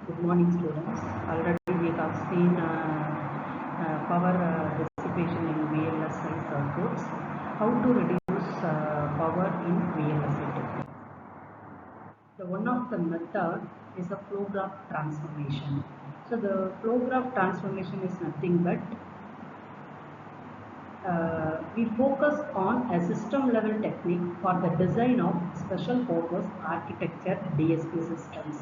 Good morning, students. Already we have seen power dissipation in VLSI circuits. How to reduce power in VLSI technique. The one of the method is a flow graph transformation. So the flow graph transformation is nothing but we focus on a system level technique for the design of special purpose architecture DSP systems.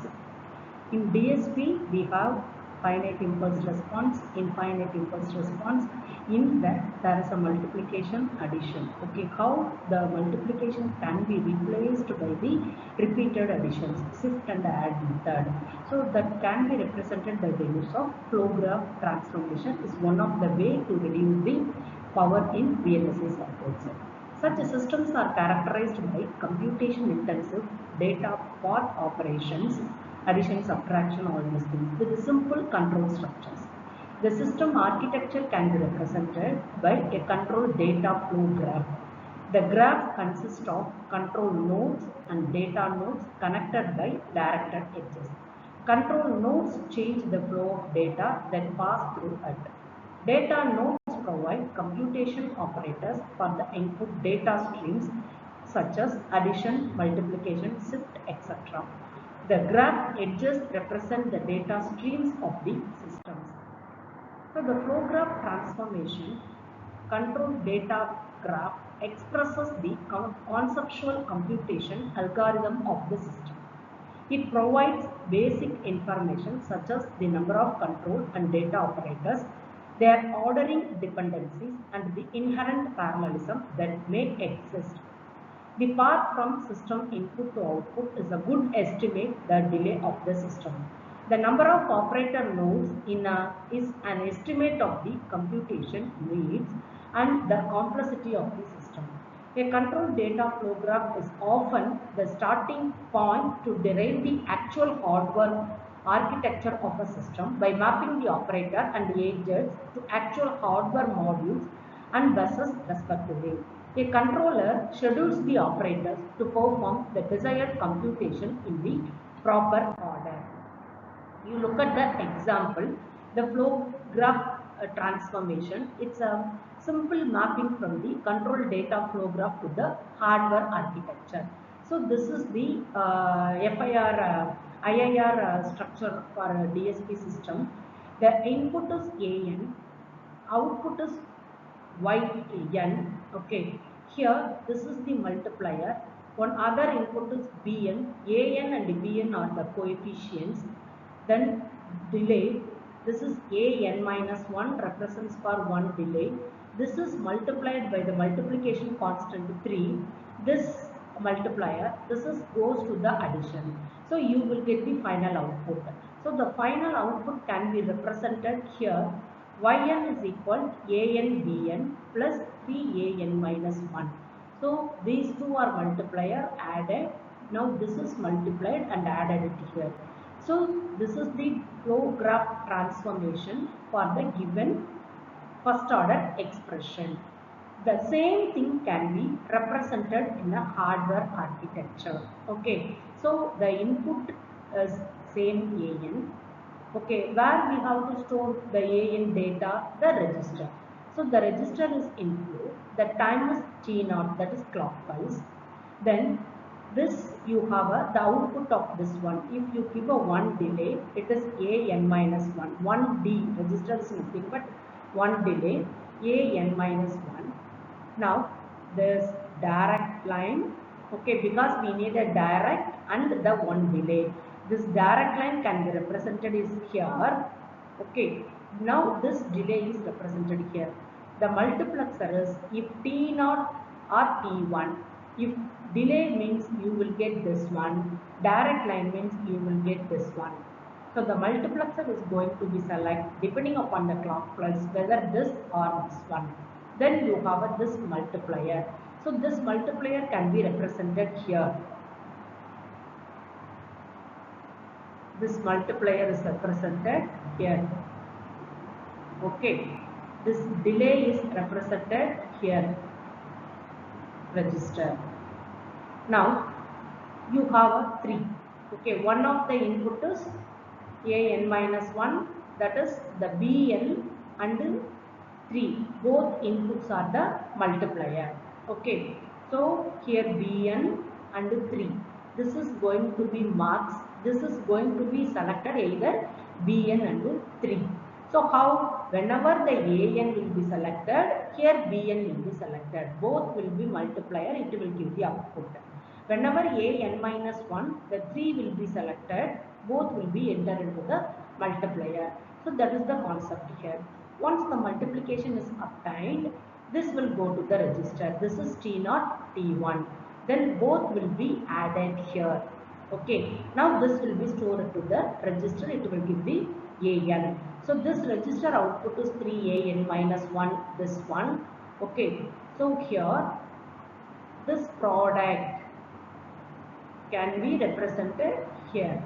In DSP, we have finite impulse response, infinite impulse response. In that, there is a multiplication addition. Okay, how the multiplication can be replaced by the repeated additions, shift and add method. So that can be represented by the use of flow graph transformation is one of the way to reduce the power in VLSI circuits. Such systems are characterized by computation intensive data path operations, addition, subtraction, all these things with simple control structures. The system architecture can be represented by a control data flow graph. The graph consists of control nodes and data nodes connected by directed edges. Control nodes change the flow of data that pass through it. Data nodes provide computation operators for the input data streams such as addition, multiplication, shift, etc. The graph edges represent the data streams of the systems. So the flow graph transformation control data graph expresses the conceptual computation algorithm of the system. It provides basic information such as the number of control and data operators, their ordering dependencies, and the inherent parallelism that may exist. The path from system input to output is a good estimate the delay of the system. The number of operator nodes is an estimate of the computation needs and the complexity of the system. A control data flow graph is often the starting point to derive the actual hardware architecture of a system by mapping the operator and the edges to actual hardware modules and buses respectively. A controller schedules the operators to perform the desired computation in the proper order. You look at the example, the flow graph transformation. It's a simple mapping from the control data flow graph to the hardware architecture. So this is the IIR structure for a DSP system. The input is AN, output is yn. Okay, here this is the multiplier. One other input is bn. An and bn are the coefficients. Then delay, this is an minus 1 represents for one delay. This is multiplied by the multiplication constant 3. This multiplier, this is goes to the addition. So you will get the final output. So the final output can be represented here. Yn is equal an bn plus 3an minus 1. So these two are multiplier added. Now this is multiplied and added it here. So this is the flow graph transformation for the given first order expression. The same thing can be represented in a hardware architecture. Okay, so the input is same an. Okay, where we have to store the an data, the register. So the register is inflow, the time is t0, that is clock pulse. Then this you have the output of this one. If you give a 1 delay, it is an minus 1. 1 d register is nothing but 1 delay, an minus 1. Now this direct line, okay, because we need a direct and the 1 delay. This direct line can be represented is here. Okay, now this delay is represented here. The multiplexer is if T0 or T1. If delay means you will get this one, direct line means you will get this one. So the multiplexer is going to be select depending upon the clock pulse whether this or this one. Then you have this multiplier. So this multiplier can be represented here. This multiplier is represented here. Okay, this delay is represented here, register. Now you have a 3. Okay, one of the input is an minus 1, that is the bn and 3, both inputs are the multiplier. Okay, so here bn and 3, this is going to be marks, this is going to be selected either bn and 3. So how, whenever the an will be selected, here bn will be selected, both will be multiplier, it will give the output. Whenever an minus 1, the 3 will be selected, both will be entered into the multiplier. So that is the concept here. Once the multiplication is obtained, this will go to the register. This is T0, T1. Then both will be added here. Okay. Now this will be stored to the register. It will give the AN. So this register output is 3AN minus 1, this one. Okay. So here, this product can be represented here.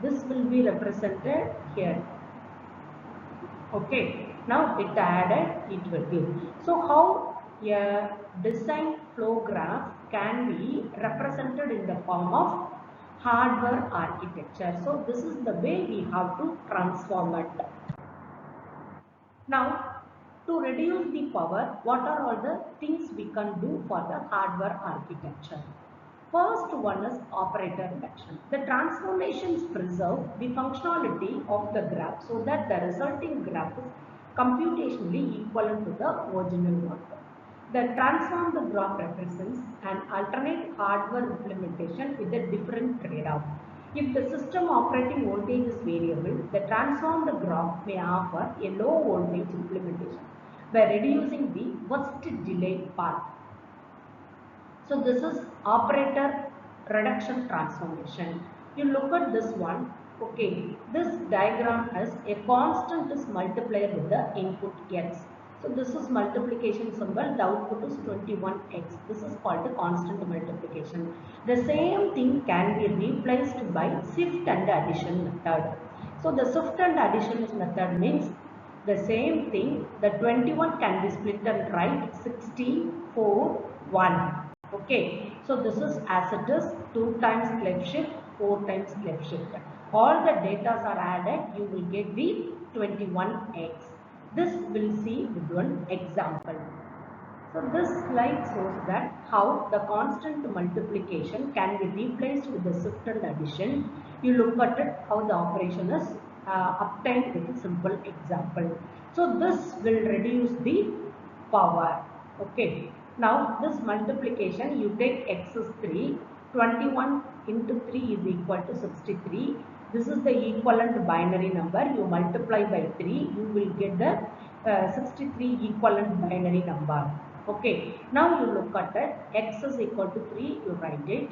This will be represented here. Okay, now it added, it will give. So how a design flow graph can be represented in the form of hardware architecture. So this is the way we have to transform it. Now, to reduce the power, what are all the things we can do for the hardware architecture? First one is operator reduction. The transformations preserve the functionality of the graph so that the resulting graph is computationally equivalent to the original one. The transformed graph represents an alternate hardware implementation with a different trade-off. If the system operating voltage is variable, the transformed graph may offer a low voltage implementation by reducing the worst delay path. So this is operator reduction transformation. You look at this one. Okay, this diagram has a constant is multiplied with the input x. So this is multiplication symbol, the output is 21x. This is called the constant multiplication. The same thing can be replaced by shift and addition method. So the shift and addition method means the same thing, the 21 can be split and write 64, 1. Okay, so this is as it is, 2 times left shift, 4 times left shift. All the data are added, you will get the 21x. This will see with one example. So this slide shows that how the constant multiplication can be replaced with the shift and addition. You look at it, how the operation is obtained with a simple example. So this will reduce the power. Okay. Now this multiplication, you take x is 3, 21 into 3 is equal to 63. This is the equivalent binary number. You multiply by 3, you will get the 63 equivalent binary number. Okay, now you look at it, x is equal to 3, you write it.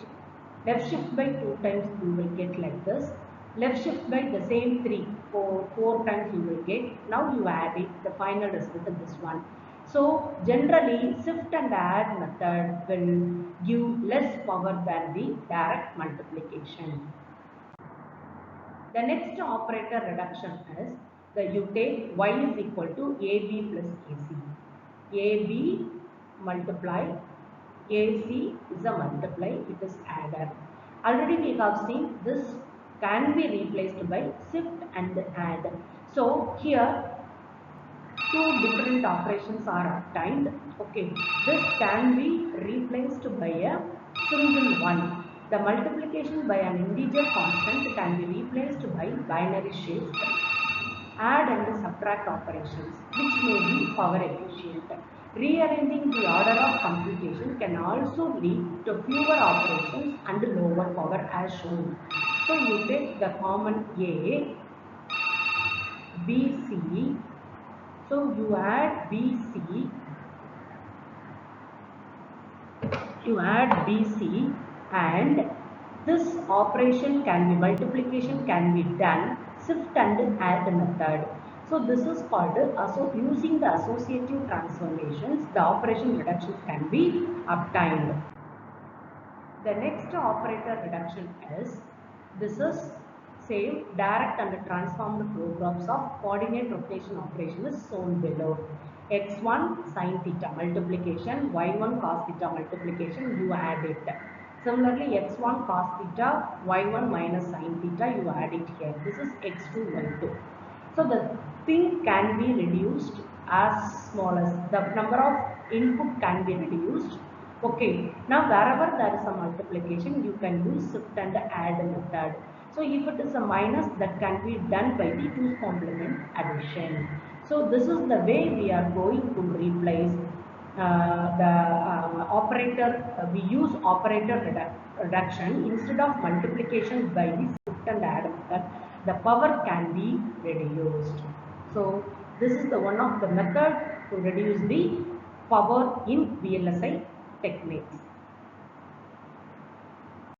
Left shift by 2 times you will get like this. Left shift by the same 3, 4 times you will get. Now you add it, the final result is this one. So generally shift and add method will give less power than the direct multiplication. The next operator reduction is that you take y is equal to AB plus AC. AB multiply AC is a multiply, it is adder. Already we have seen this can be replaced by shift and add. So here two different operations are obtained. Okay, this can be replaced by a single one. The multiplication by an integer constant can be replaced by binary shift, add and subtract operations, which may be power efficient. Rearranging the order of computation can also lead to fewer operations and lower power as shown. So you take the common A, B, C. So you add BC, and this operation can be, multiplication can be done shift and add method. So this is called using the associative transformations, the operation reductions can be obtained. The next operator reduction is, this is same direct and transformed programs of coordinate rotation operation is shown below. X1 sin theta multiplication, Y1 cos theta multiplication, you add it. Similarly, x1 cos theta, y1 minus sin theta, you add it here. This is x2, y2. So the thing can be reduced as small as the number of input can be reduced. Okay, now wherever there is a multiplication, you can use shift and add method. So if it is a minus, that can be done by the 2's complement addition. So this is the way we are going to replace the operator. We use operator reduction instead of multiplication by the shift and add method. The power can be reduced. So this is the one of the method to reduce the power in VLSI techniques.